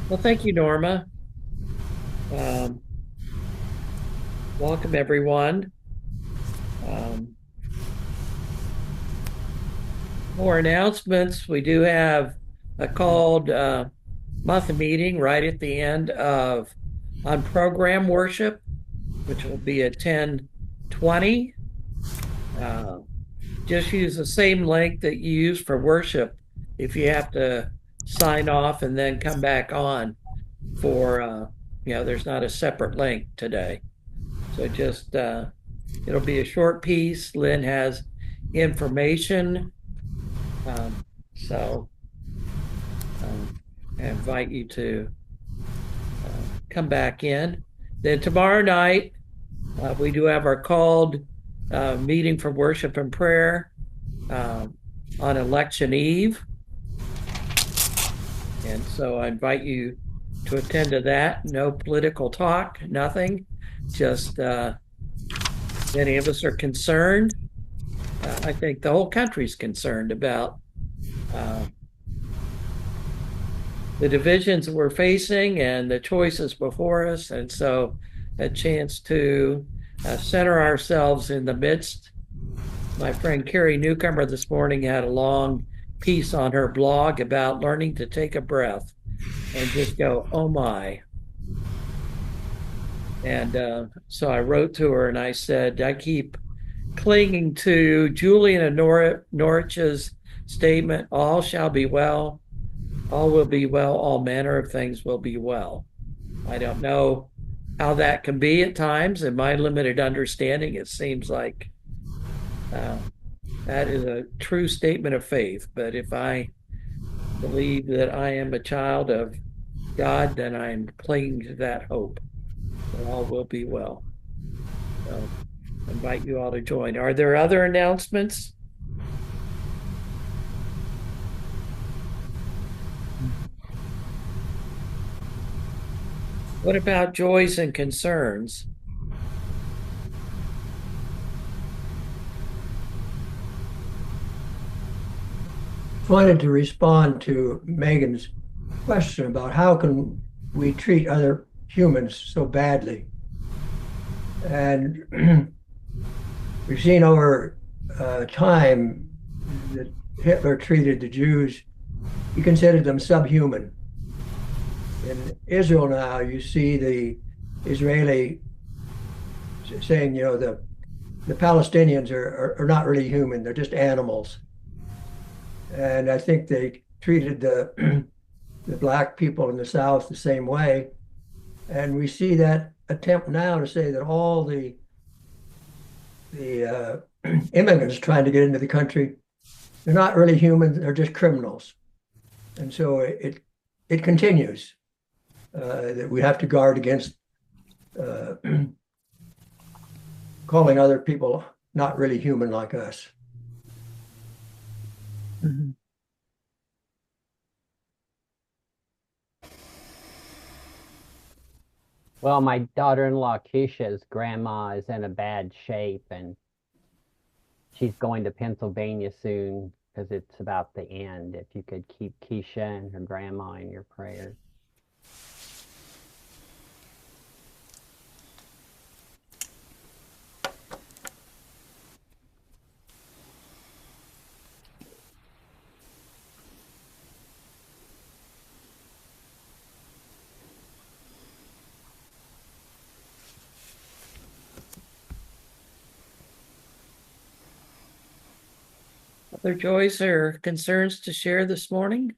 Well, thank you, Norma. Um, Welcome, everyone. Um, More announcements. We do have a called monthly meeting right at the end of on program worship, which will be at 10:20. Uh, just use the same link that you use for worship if you have to sign off and then come back on for, there's not a separate link today. So just it'll be a short piece. Lynn has information. Um, so I invite you to come back in. Then tomorrow night, we do have our called meeting for worship and prayer um, on election eve. And so I invite you to attend to that. No political talk, nothing. Just many of us are concerned. I think the whole country's concerned about uh, the divisions we're facing and the choices before us. And so a chance to center ourselves in the midst. My friend Carrie Newcomer this morning had a long piece on her blog about learning to take a breath and just go, oh my. And so I wrote to her and I said, I keep clinging to Julian and Norwich's statement, all shall be well, all will be well, all manner of things will be well. I don't know how that can be at times. In my limited understanding, it seems like uh, that is a true statement of faith. But if I believe that I am a child of God, then I'm clinging to that hope that all will be well. So I invite you all to join. Are there other announcements? What about joys and concerns? Wanted to respond to Megan's question about how can we treat other humans so badly. And we've seen over time that Hitler treated the Jews, he considered them subhuman. In Israel now, you see the Israeli saying, the Palestinians are not really human, they're just animals. And I think they treated the the black people in the South the same way. And we see that attempt now to say that all the immigrants trying to get into the country, they're not really human, they're just criminals. And so it continues that we have to guard against uh, calling other people not really human like us. Mhm. Well, my daughter-in-law Keisha's grandma is in a bad shape, and she's going to Pennsylvania soon because it's about the end. If you could keep Keisha and her grandma in your prayers. Other joys or concerns to share this morning?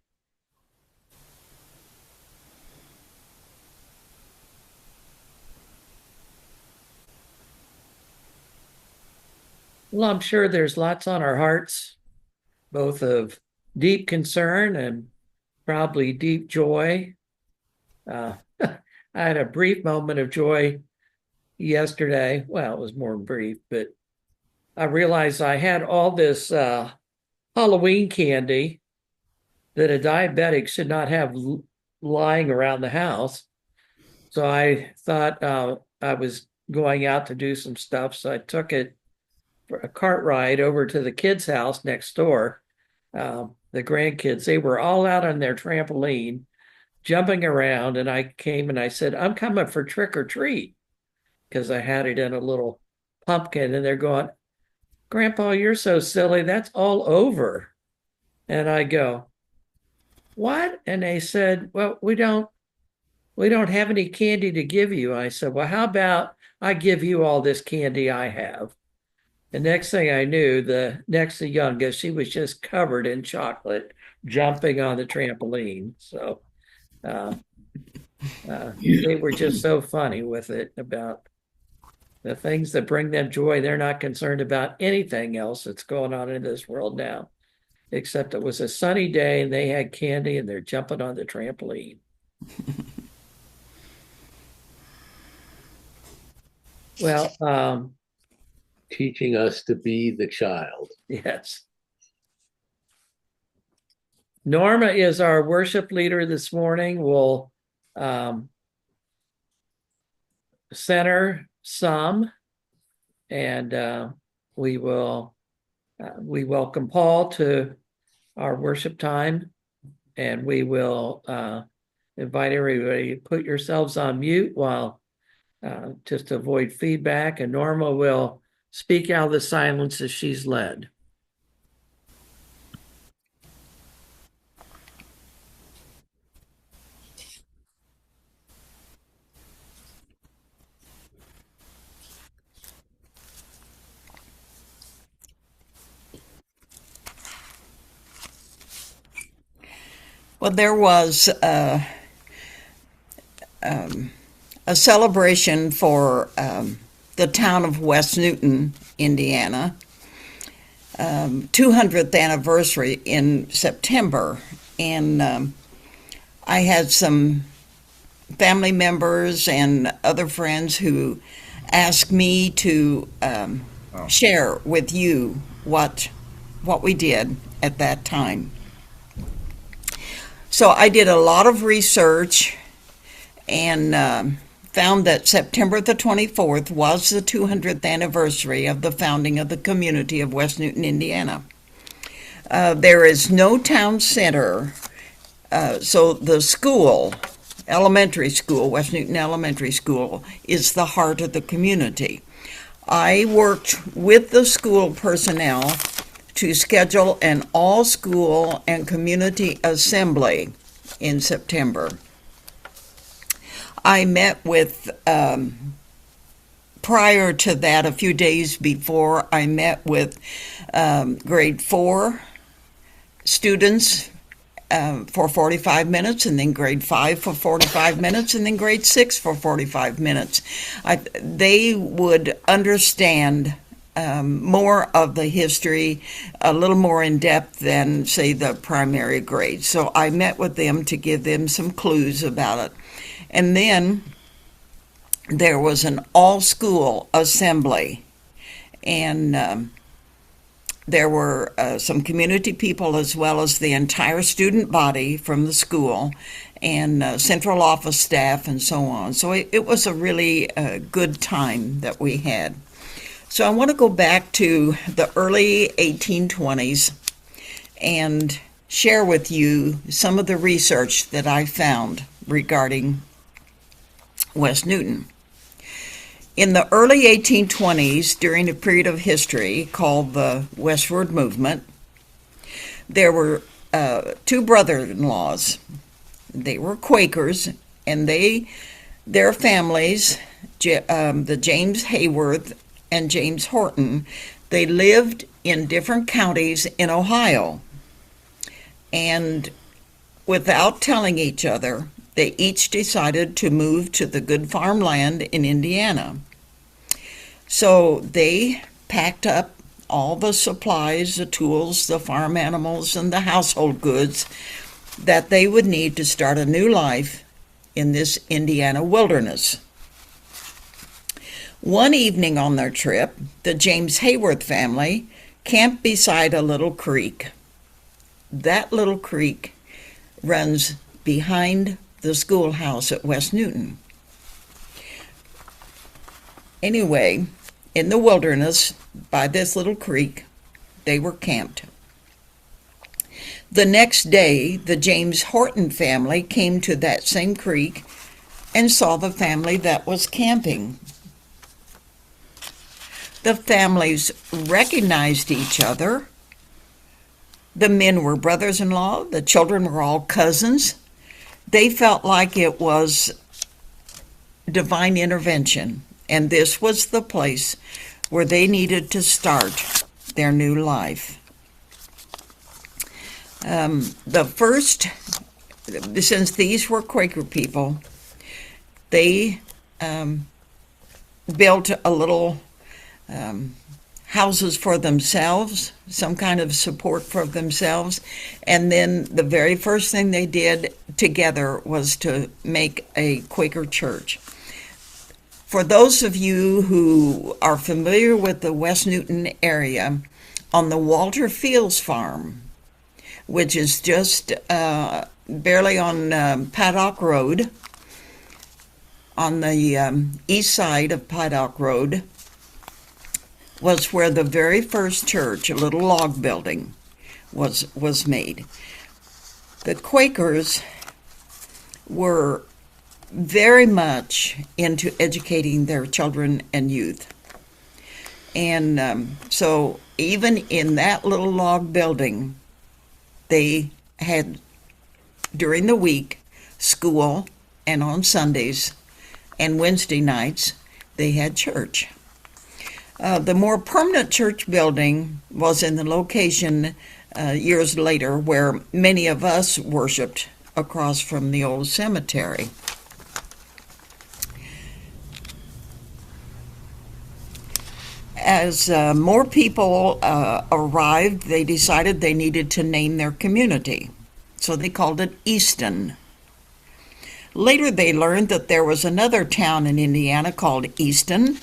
Well, I'm sure there's lots on our hearts, both of deep concern and probably deep joy. I had a brief moment of joy yesterday. Well, it was more brief, but I realized I had all this Halloween candy that a diabetic should not have lying around the house. So I thought I was going out to do some stuff. So I took it for a cart ride over to the kids' house next door. The grandkids, they were all out on their trampoline. jumping around, and I came and I said, I'm coming for trick or treat because I had it in a little pumpkin, and they're going, Grandpa, you're so silly. That's all over. And I go, what? And they said, well, we don't have any candy to give you. I said, well, how about I give you all this candy I have? The next thing I knew, the next youngest, she was just covered in chocolate, jumping on the trampoline. So uh, they were just so funny with it about the things that bring them joy. They're not concerned about anything else that's going on in this world now, except it was a sunny day and they had candy and they're jumping on the trampoline. Well, Teaching us to be the child. yes. Norma is our worship leader this morning. We'll center some, and we welcome Paul to our worship time, and we will invite everybody to put yourselves on mute while just to avoid feedback, and Norma will speak out of the silence as she's led. Well, there was a celebration for the town of West Newton, Indiana, 200th anniversary in September. And I had some family members and other friends who asked me to share with you what we did at that time. So I did a lot of research and found that September the 24th was the 200th anniversary of the founding of the community of West Newton, Indiana. There is no town center, so the school, elementary school, West Newton Elementary School, is the heart of the community. I worked with the school personnel to schedule an all-school and community assembly in September. I met with, prior to that, a few days before, I met with grade 4 students for 45 minutes, and then grade 5 for 45 minutes, and then grade 6 for 45 minutes. They would understand more of the history, a little more in depth than, say, the primary grade. So I met with them to give them some clues about it. And then there was an all-school assembly, and there were some community people as well as the entire student body from the school and central office staff and so on. So it was a really good time that we had. So I want to go back to the early 1820s and share with you some of the research that I found regarding West Newton. In the early 1820s, during a period of history called the Westward Movement, there were two brother-in-laws. They were Quakers, and their families, the James Hayworth and James Horton, they lived in different counties in Ohio. And without telling each other, they each decided to move to the good farmland in Indiana. So they packed up all the supplies, the tools, the farm animals, and the household goods that they would need to start a new life in this Indiana wilderness. One evening on their trip, the James Hayworth family camped beside a little creek. That little creek runs behind the schoolhouse at West Newton. Anyway, in the wilderness by this little creek, they were camped. The next day, the James Horton family came to that same creek and saw the family that was camping. The families recognized each other. The men were brothers-in-law. The children were all cousins. They felt like it was divine intervention, and this was the place where they needed to start their new life. Since these were Quaker people, they built a little houses for themselves, some kind of support for themselves, and then the very first thing they did together was to make a Quaker church. For those of you who are familiar with the West Newton area, on the Walter Fields farm, which is just barely on Paddock Road, on the east side of Paddock Road, was where the very first church, a little log building, was made. The Quakers were very much into educating their children and youth. And so even in that little log building, they had, during the week, school, and on Sundays and Wednesday nights, they had church. The more permanent church building was in the location years later where many of us worshiped across from the old cemetery. As more people arrived, they decided they needed to name their community, so they called it Easton. Later they learned that there was another town in Indiana called Easton,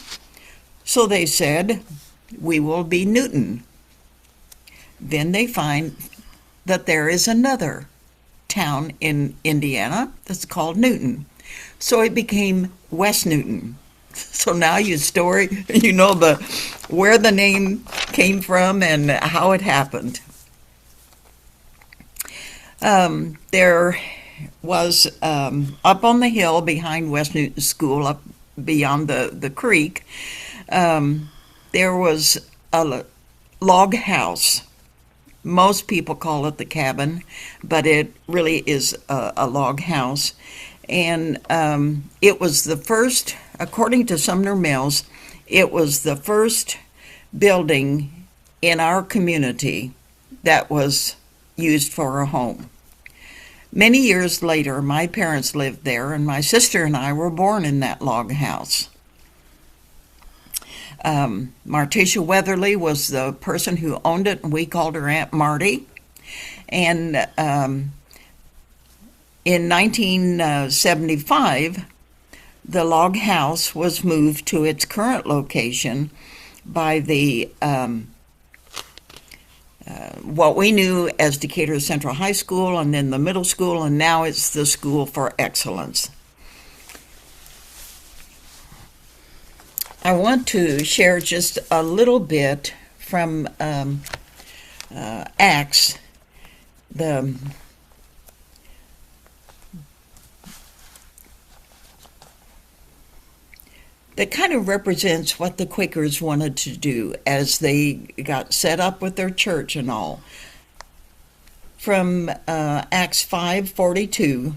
so they said, we will be Newton. Then they find that there is another town in Indiana that's called Newton, so it became West Newton. So now you know where the name came from and how it happened. There was up on the hill behind West Newton School, up beyond the creek, there was a log house. Most people call it the cabin, but it really is a log house. And it was the first, according to Sumner Mills, it was the first building in our community that was used for a home. Many years later, my parents lived there, and my sister and I were born in that log house. Martisha Weatherly was the person who owned it, and we called her Aunt Marty. And in 1975, the log house was moved to its current location by the what we knew as Decatur Central High School, and then the middle school, and now it's the School for Excellence. I want to share just a little bit from Acts, that kind of represents what the Quakers wanted to do as they got set up with their church and all. From Acts 5:42,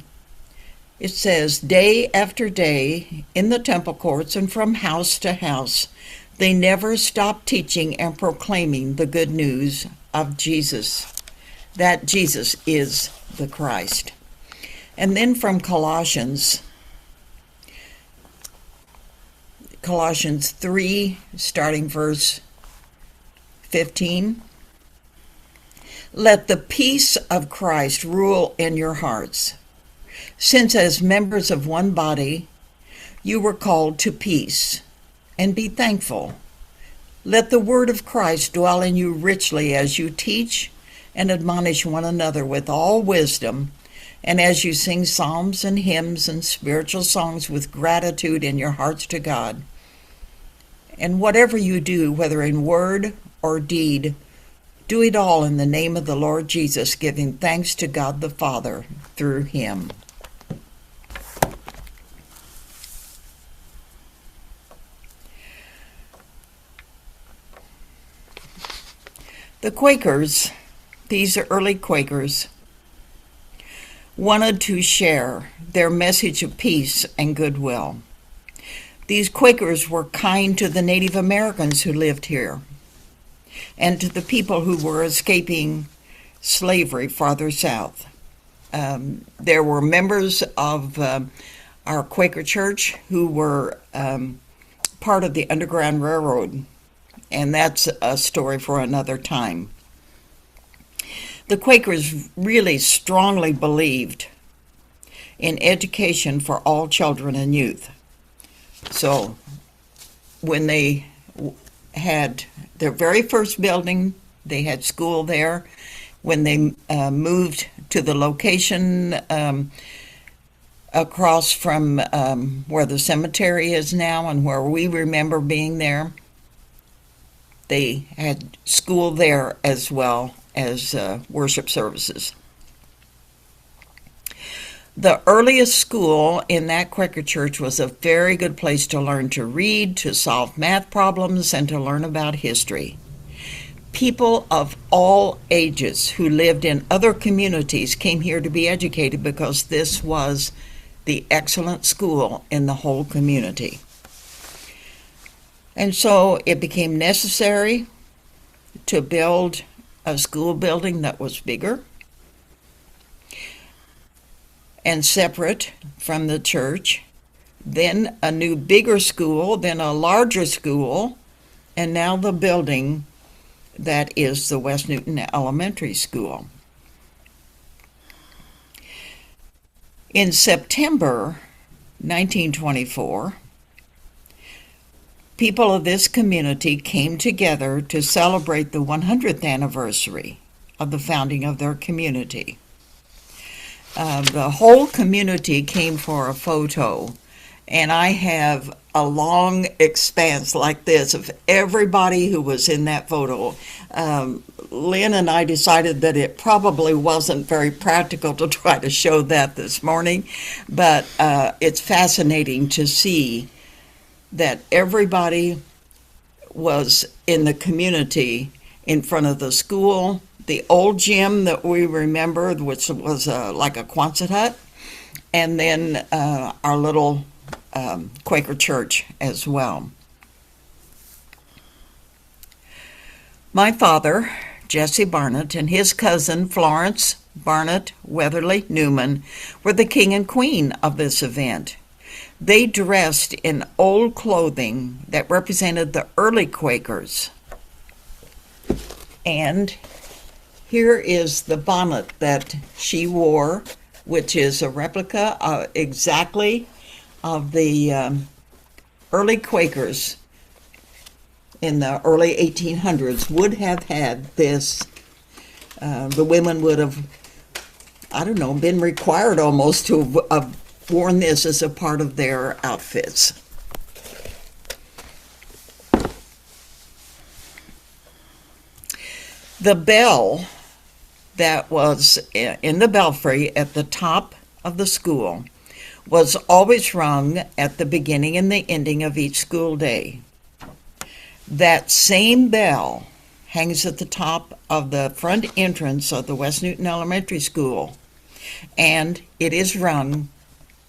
it says, day after day in the temple courts and from house to house, they never stopped teaching and proclaiming the good news of Jesus, that Jesus is the Christ. And then from Colossians 3, starting verse 15. Let the peace of Christ rule in your hearts, since as members of one body you were called to peace, and be thankful. Let the word of Christ dwell in you richly as you teach and admonish one another with all wisdom, and as you sing psalms and hymns and spiritual songs with gratitude in your hearts to God. And whatever you do, whether in word or deed, Do it all in the name of the Lord Jesus, giving thanks to God the Father through him. The Quakers, these early Quakers, wanted to share their message of peace and goodwill. These Quakers were kind to the Native Americans who lived here and to the people who were escaping slavery farther south. There were members of our Quaker church who were part of the Underground Railroad, and that's a story for another time. The Quakers really strongly believed in education for all children and youth. So when they had their very first building, they had school there. When they moved to the location across from where the cemetery is now and where we remember being there, they had school there as well as worship services. The earliest school in that Quaker church was a very good place to learn to read, to solve math problems, and to learn about history. People of all ages who lived in other communities came here to be educated because this was the excellent school in the whole community. And so it became necessary to build a school building that was bigger and separate from the church, then a new bigger school, then a larger school, and now the building that is the West Newton Elementary School. In September 1924, people of this community came together to celebrate the 100th anniversary of the founding of their community. The whole community came for a photo, and I have a long expanse like this of everybody who was in that photo. Lynn and I decided that it probably wasn't very practical to try to show that this morning, but it's fascinating to see that everybody was in the community in front of the school. The old gym that we remember, which was like a Quonset hut, and then our little Quaker church as well. My father, Jesse Barnett, and his cousin Florence Barnett Weatherly Newman were the king and queen of this event. They dressed in old clothing that represented the early Quakers. And here is the bonnet that she wore, which is a replica exactly of the early Quakers in the early 1800s would have had this. The women would have, I don't know, been required almost to have worn this as a part of their outfits. The bell that was in the belfry at the top of the school was always rung at the beginning and the ending of each school day. That same bell hangs at the top of the front entrance of the West Newton Elementary School, and it is rung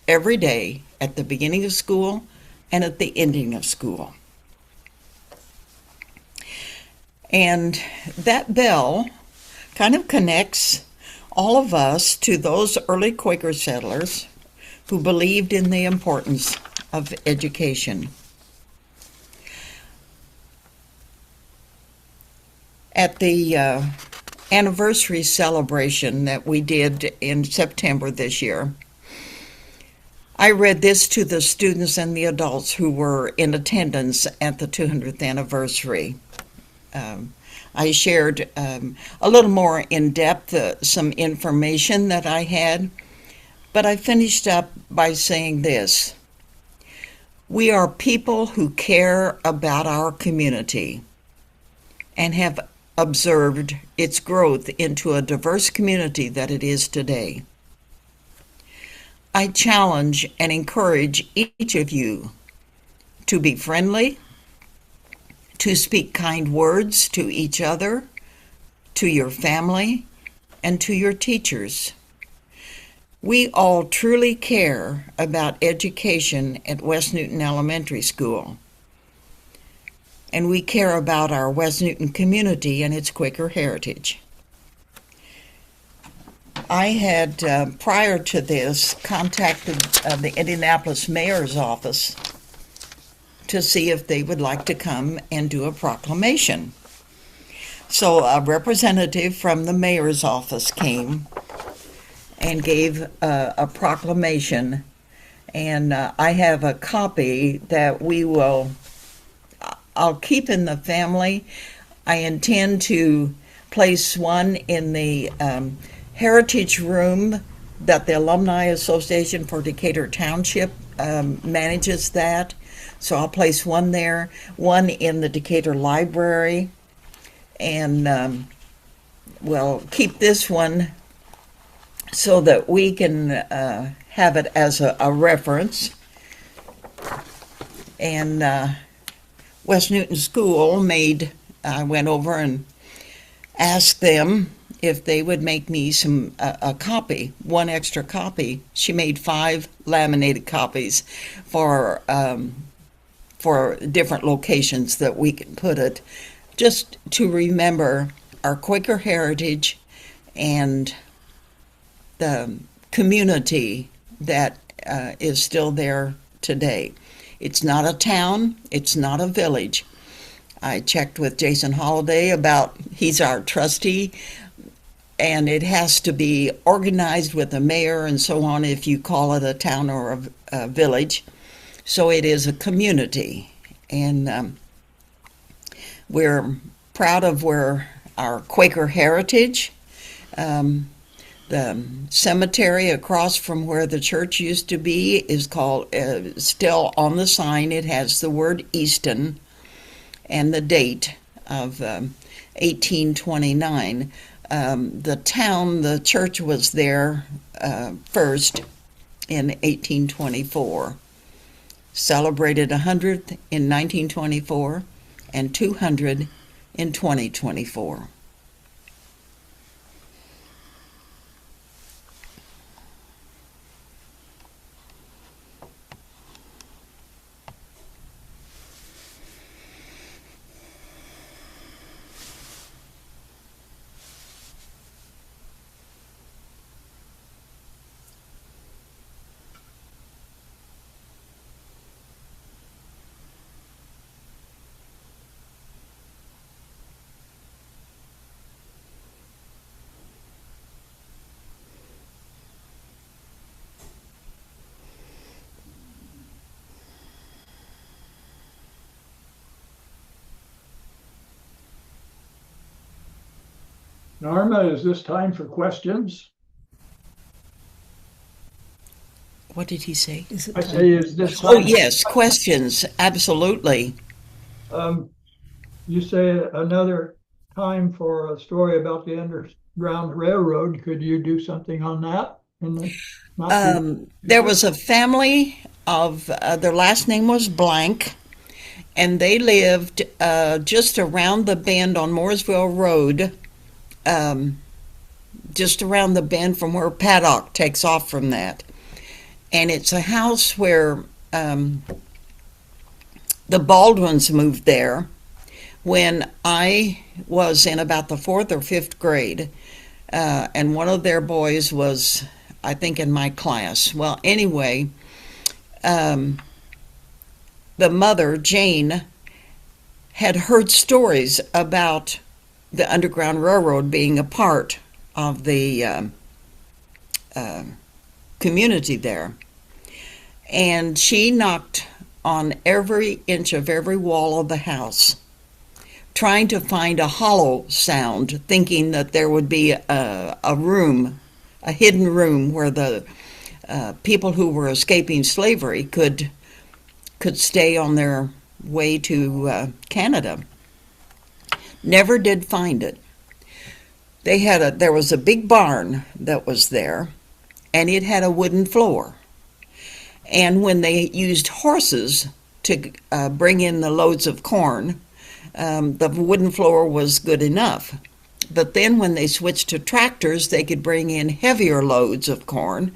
every day at the beginning of school and at the ending of school. And that bell kind of connects all of us to those early Quaker settlers who believed in the importance of education. At the anniversary celebration that we did in September this year, I read this to the students and the adults who were in attendance at the 200th anniversary. I shared a little more in depth some information that I had, but I finished up by saying this: we are people who care about our community and have observed its growth into a diverse community that it is today. I challenge and encourage each of you to be friendly, to speak kind words to each other, to your family, and to your teachers. We all truly care about education at West Newton Elementary School, and we care about our West Newton community and its Quaker heritage. I had, prior to this, contacted the Indianapolis Mayor's office to see if they would like to come and do a proclamation. So a representative from the mayor's office came and gave a proclamation, and I have a copy that I'll keep in the family. I intend to place one in the Heritage Room that the Alumni Association for Decatur Township manages that. So I'll place one there, one in the Decatur Library, and we'll keep this one so that we can have it as a reference. And West Newton School I went over and asked them if they would make me a copy, one extra copy. She made 5 laminated copies for different locations that we can put it, just to remember our Quaker heritage and the community that is still there today. It's not a town, it's not a village. I checked with Jason Holliday he's our trustee, and it has to be organized with the mayor and so on if you call it a town or a village. So it is a community, and we're proud of our Quaker heritage. The cemetery across from where the church used to be is called, still on the sign, it has the word Easton and the date of 1829. The church was there first in 1824. Celebrated 100th in 1924 and 200 in 2024. Norma, is this time for questions? What did he say? I say, is this Oh, time? yes, questions, absolutely. You say another time for a story about the Underground Railroad. Could you do something on that? There was a family their last name was Blank, and they lived just around the bend on Mooresville Road, just around the bend from where Paddock takes off from that. And it's a house where the Baldwins moved there when I was in about the 4th or 5th grade, and one of their boys was, I think, in my class. Well, anyway, the mother, Jane, had heard stories about the Underground Railroad being a part of the community there. And she knocked on every inch of every wall of the house, trying to find a hollow sound, thinking that there would be a room, a hidden room where the people who were escaping slavery could stay on their way to Canada. Never did find it. There was a big barn that was there, and it had a wooden floor. And when they used horses to bring in the loads of corn, the wooden floor was good enough. But then when they switched to tractors, they could bring in heavier loads of corn,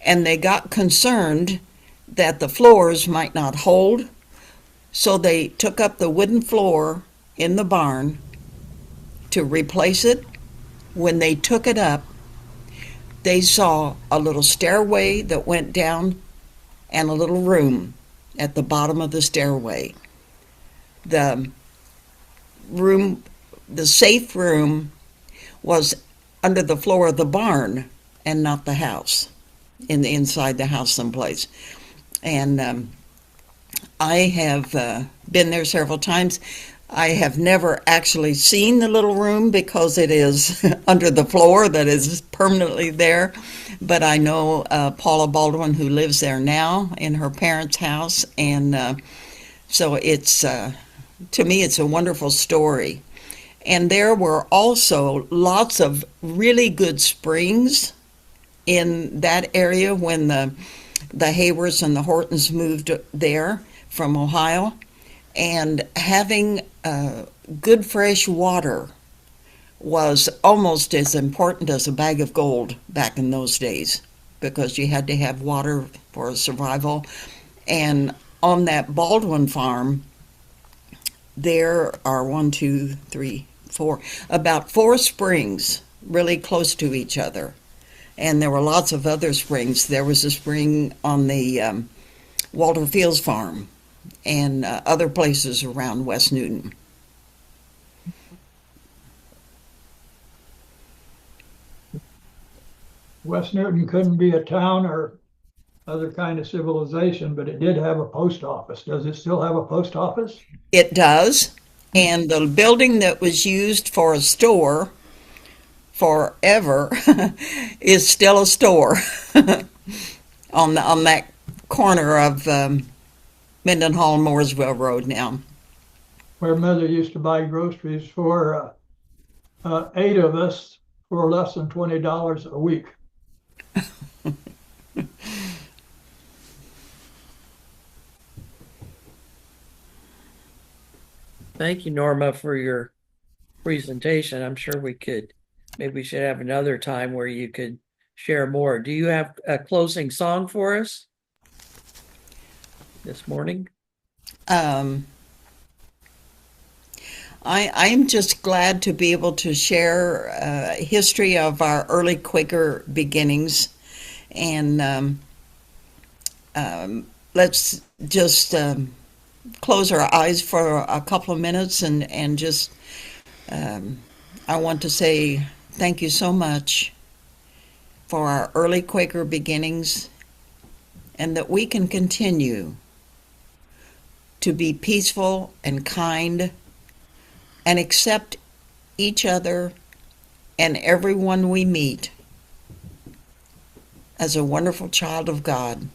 and they got concerned that the floors might not hold, so they took up the wooden floor in the barn to replace it. When they took it up, they saw a little stairway that went down and a little room at the bottom of the stairway. The safe room was under the floor of the barn and not the house, inside the house someplace. And I have been there several times. I have never actually seen the little room because it is under the floor that is permanently there. But I know Paula Baldwin, who lives there now in her parents' house. And so it's, to me, it's a wonderful story. And there were also lots of really good springs in that area when the Hayworths and the Hortons moved there from Ohio. And having good fresh water was almost as important as a bag of gold back in those days, because you had to have water for survival. And on that Baldwin farm, there are about 4 springs really close to each other. And there were lots of other springs. There was a spring on the Walter Fields farm and other places around West Newton. West Newton couldn't be a town or other kind of civilization, but it did have a post office. Does it still have a post office? It does. And the building that was used for a store forever is still a store on that corner of Mendenhall and Mooresville Road now. Where Mother used to buy groceries for 8 of us for less than $20 a week. Thank you, Norma, for your presentation. I'm sure maybe we should have another time where you could share more. Do you have a closing song for us this morning? I'm just glad to be able to share history of our early Quaker beginnings, and let's just close our eyes for a couple of minutes and just I want to say thank you so much for our early Quaker beginnings, and that we can continue to be peaceful and kind and accept each other and everyone we meet as a wonderful child of God.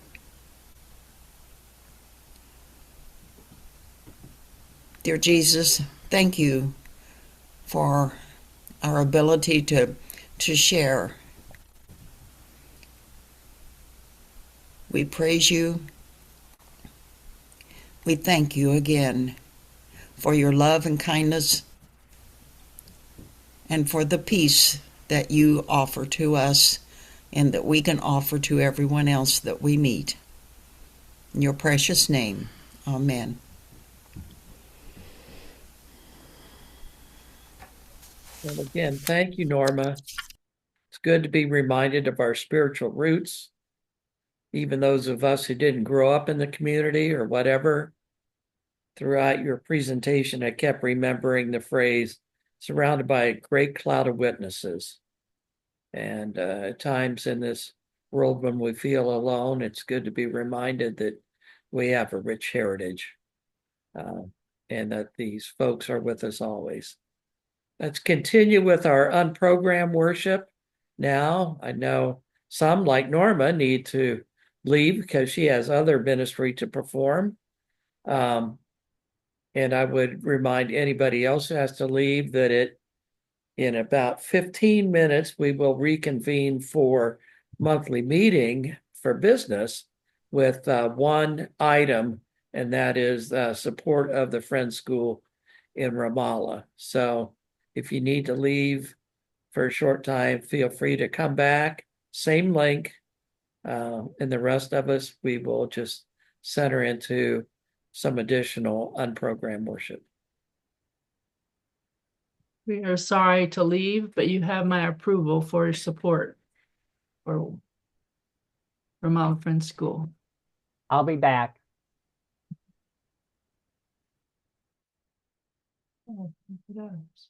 Dear Jesus, thank you for our ability to share. We praise you. We thank you again for your love and kindness, and for the peace that you offer to us and that we can offer to everyone else that we meet. In your precious name, amen. Well, again, thank you, Norma. It's good to be reminded of our spiritual roots, even those of us who didn't grow up in the community or whatever. Throughout your presentation, I kept remembering the phrase, surrounded by a great cloud of witnesses. And at times in this world when we feel alone, it's good to be reminded that we have a rich heritage and that these folks are with us always. Let's continue with our unprogrammed worship now. I know some, like Norma, need to leave because she has other ministry to perform. And I would remind anybody else who has to leave that in about 15 minutes, we will reconvene for monthly meeting for business with one item, and that is support of the Friends School in Ramallah. So if you need to leave for a short time, feel free to come back. Same link. And the rest of us, we will just center into some additional unprogrammed worship. We are sorry to leave, but you have my approval for your support for Vermont Friends School. I'll be back. Oh, it does.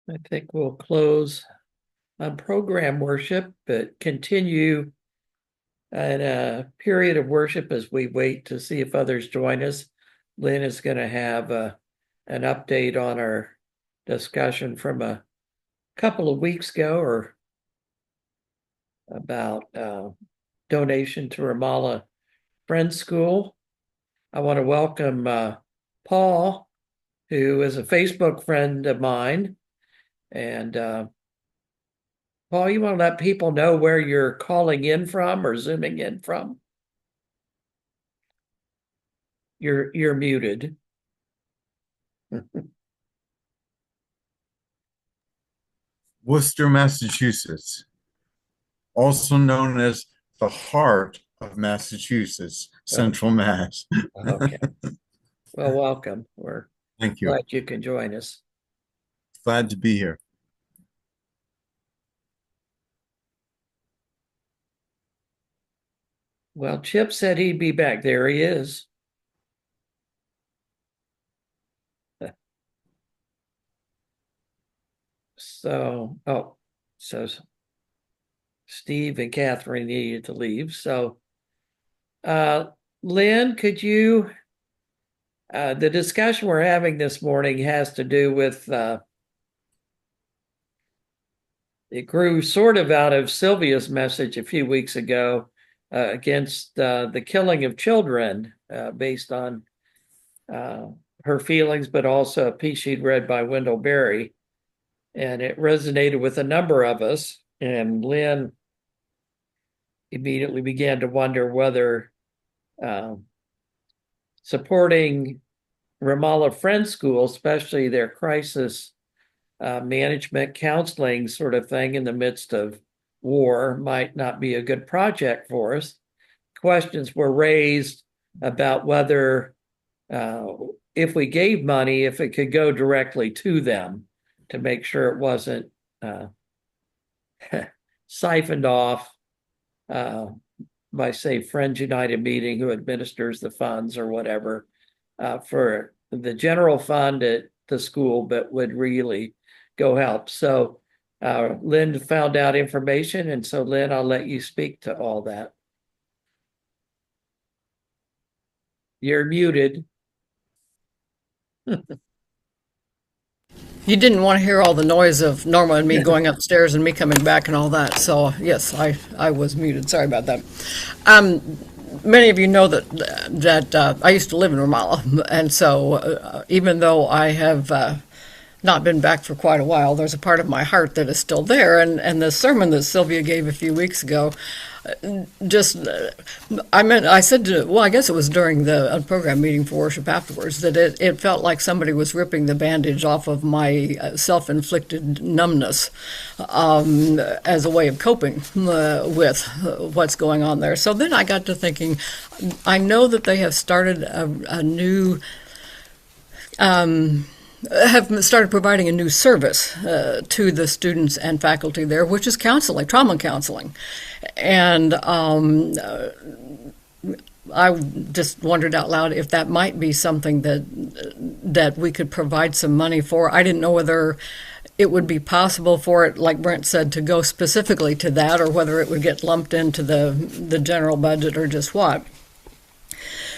I think we'll close on program worship, but continue in a period of worship as we wait to see if others join us. Lynn is going to have an update on our discussion from a couple of weeks ago, or about donation to Ramallah Friends School. I want to welcome Paul, who is a Facebook friend of mine. And Paul, you want to let people know where you're calling in from or zooming in from? You're muted. Worcester, Massachusetts, also known as the heart of Massachusetts, Central Mass. Okay. Well, welcome. We're Thank you. glad you can join us. Glad to be here. Well, Chip said he'd be back. There he is. So Steve and Catherine needed to leave. So, Lynn, could you, the discussion we're having this morning has to do with, it grew sort of out of Sylvia's message a few weeks ago against the killing of children based on her feelings, but also a piece she'd read by Wendell Berry. And it resonated with a number of us. And Lynn immediately began to wonder whether supporting Ramallah Friends School, especially their crisis management counseling sort of thing in the midst of war, might not be a good project for us. Questions were raised about whether if we gave money, if it could go directly to them, to make sure it wasn't siphoned off by, say, Friends United Meeting, who administers the funds or whatever, for the general fund at the school, but would really go help. So Lynn found out information, and so Lynn, I'll let you speak to all that. You're muted. You didn't want to hear all the noise of Norma and me going upstairs and me coming back and all that. So yes, I was muted. Sorry about that. Many of you know that I used to live in Ramallah, and so even though I have not been back for quite a while, there's a part of my heart that is still there. And the sermon that Sylvia gave a few weeks ago, I said I guess it was during the program meeting for worship afterwards, that it felt like somebody was ripping the bandage off of my self-inflicted numbness as a way of coping with what's going on there. So then I got to thinking, I know that they have started a new have started providing a new service to the students and faculty there, which is counseling, trauma counseling. And I just wondered out loud if that might be something that we could provide some money for. I didn't know whether it would be possible for it, like Brent said, to go specifically to that, or whether it would get lumped into the general budget or just what.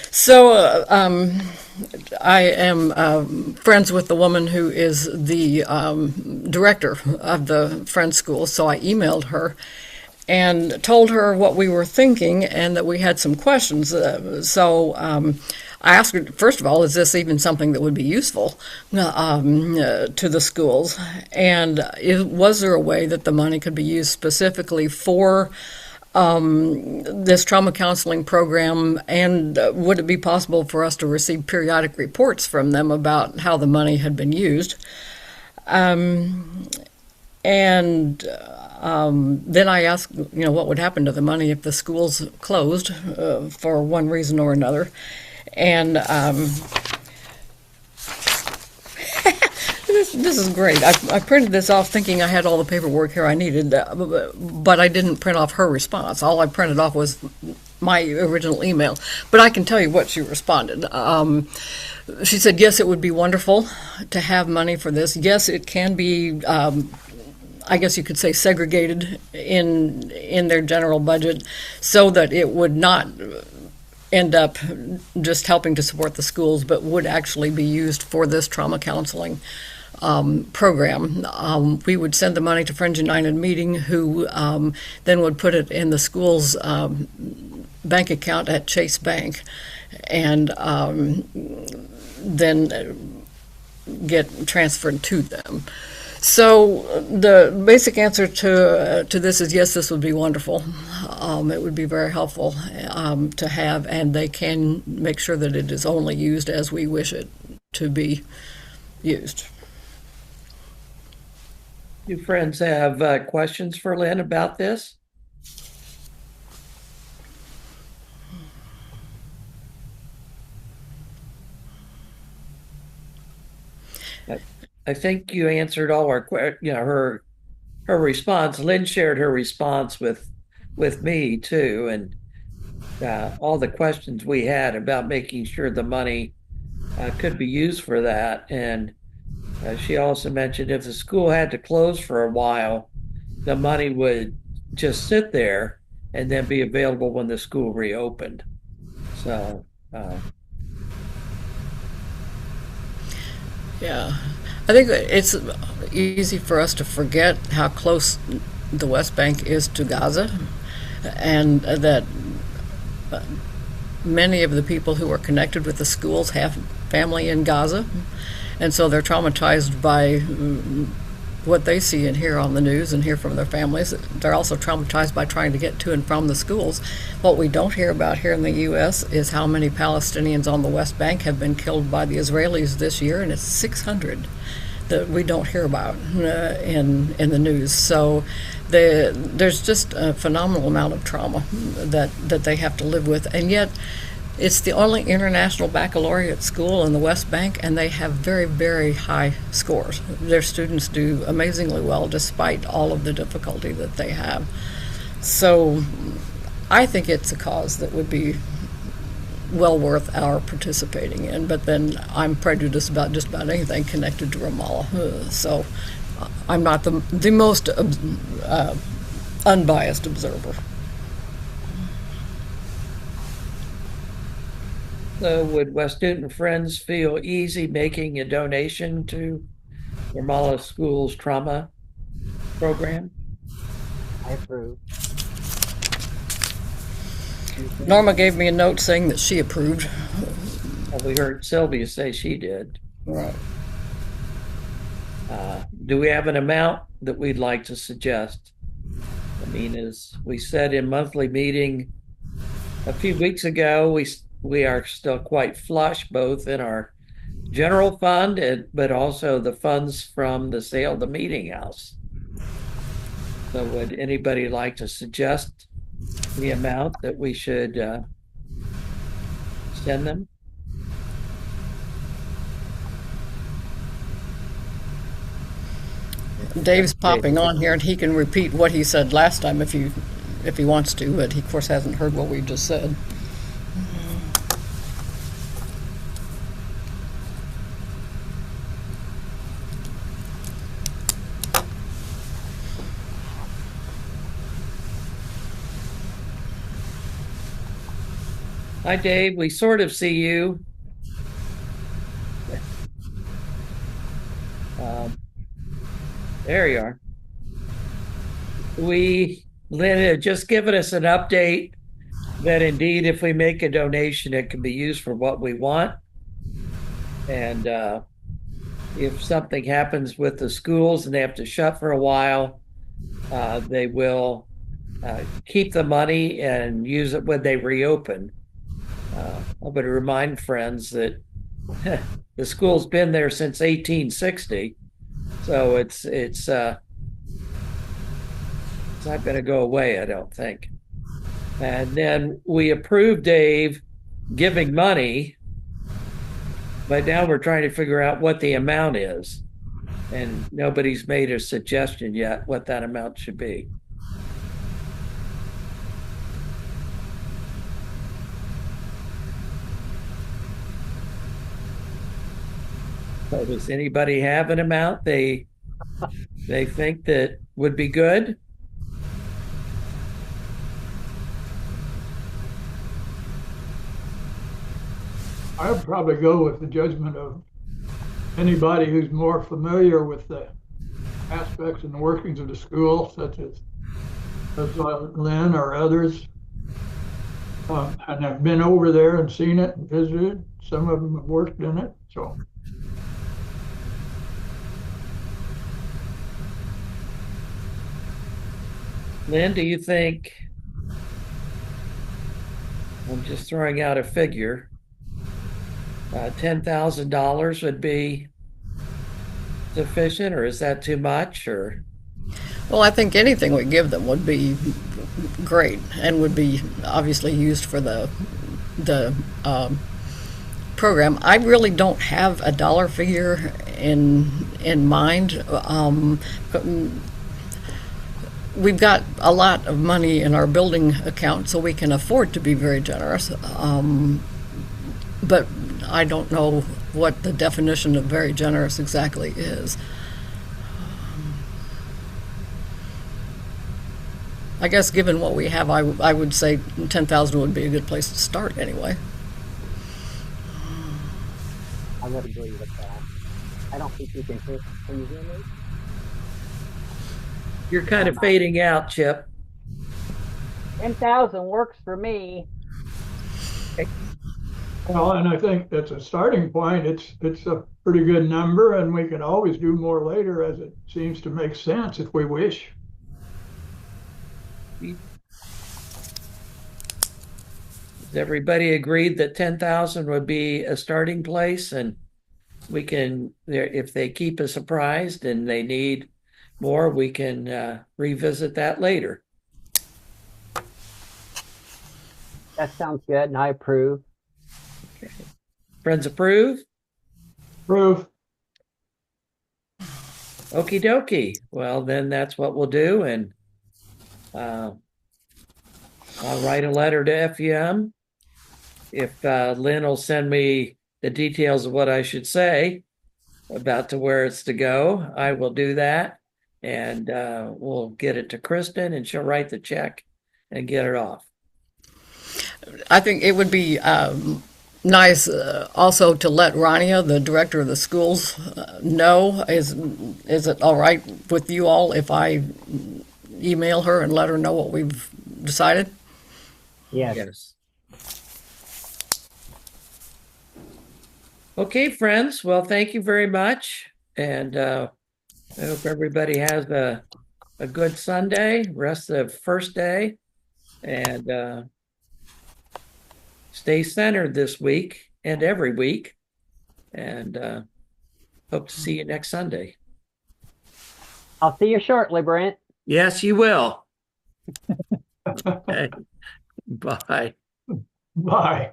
So I am friends with the woman who is the director of the Friends School, so I emailed her and told her what we were thinking and that we had some questions. So I asked her, first of all, is this even something that would be useful to the schools? And was there a way that the money could be used specifically for this trauma counseling program, and would it be possible for us to receive periodic reports from them about how the money had been used? And then I asked, what would happen to the money if the schools closed for one reason or another. And this is great. I printed this off thinking I had all the paperwork here I needed, but I didn't print off her response. All I printed off was my original email, but I can tell you what she responded. She said, yes, it would be wonderful to have money for this. Yes, it can be, I guess you could say, segregated in their general budget so that it would not end up just helping to support the schools, but would actually be used for this trauma counseling program. We would send the money to Friends United Meeting, who then would put it in the school's bank account at Chase Bank, and then get transferred to them. So the basic answer to this is yes, this would be wonderful. It would be very helpful to have, and they can make sure that it is only used as we wish it to be used. You friends have questions for Lynn about this? I think you answered all our her response. Lynn shared her response with me too, and all the questions we had about making sure the money could be used for that. And she also mentioned if the school had to close for a while, the money would just sit there and then be available when the school reopened. So yeah. I think it's easy for us to forget how close the West Bank is to Gaza, and that many of the people who are connected with the schools have family in Gaza, and so they're traumatized by what they see and hear on the news and hear from their families. They're also traumatized by trying to get to and from the schools. What we don't hear about here in the U.S. is how many Palestinians on the West Bank have been killed by the Israelis this year, and it's 600 that we don't hear about in the news. So there's just a phenomenal amount of trauma that they have to live with, and yet it's the only international baccalaureate school in the West Bank, and they have very, very high scores. Their students do amazingly well despite all of the difficulty that they have. So I think it's a cause that would be well worth our participating in, but then I'm prejudiced about just about anything connected to Ramallah. So I'm not the most unbiased observer. So would West Newton Friends feel easy making a donation to Ramallah School's trauma program? I approve. Norma gave me a note saying that she approved. Well, we heard Sylvia say she did. Right. Do we have an amount that we'd like to suggest? I mean, as we said in monthly meeting a few weeks ago, we are still quite flush, both in our general fund but also the funds from the sale of the meeting house. So would anybody like to suggest the amount that we should send them? Dave's popping on here, and he can repeat what he said last time if he wants to, but he of course hasn't heard what we just said. Hi, Dave. We sort of see you. There you are. Lynn had just given us an update that indeed, if we make a donation, it can be used for what we want. And if something happens with the schools and they have to shut for a while, they will keep the money and use it when they reopen. I'm going to remind friends that the school's been there since 1860, so it's not going to go away, I don't think. And then we approved Dave giving money, but now we're trying to figure out what the amount is, and nobody's made a suggestion yet what that amount should be. So does anybody have an amount they think that would be good? I would probably go with the judgment of anybody who's more familiar with the aspects and the workings of the school, such as Lynn or others, and have been over there and seen it and visited. Some of them have worked in it, so. Lynn, do you think, I'm just throwing out a figure, $10,000 would be sufficient, or is that too much, or? Well, I think anything we give them would be great and would be obviously used for the program. I really don't have a dollar figure in mind. We've got a lot of money in our building account, so we can afford to be very generous. But I don't know what the definition of very generous exactly is. I guess given what we have, I would say 10,000 would be a good place to start anyway. I would agree with that. I don't think you can hear. Can you hear me? You're kind of fading out, Chip. 10,000 works for me. Well, and I think that's a starting point. It's a pretty good number, and we can always do more later as it seems to make sense if we wish. Has everybody agreed that 10,000 would be a starting place, and we can, if they keep us surprised and they need more, we can revisit that later. That sounds good, and I approve. Okay. Friends approve? Approve. Okie dokie. Well, then that's what we'll do, and I'll write a letter to FEM. If Lynn will send me the details of what I should say about to where it's to go, I will do that, and we'll get it to Kristen, and she'll write the check and get it off. I think it would be nice also to let Rania, the director of the schools, know. Is it all right with you all if I email her and let her know what we've decided? Yes. Okay, friends. Well, thank you very much, and I hope everybody has a good Sunday, rest of the first day, and stay centered this week and every week, and hope to see you next Sunday. I'll see you shortly, Brent. Yes, you will. Okay. Bye. Bye.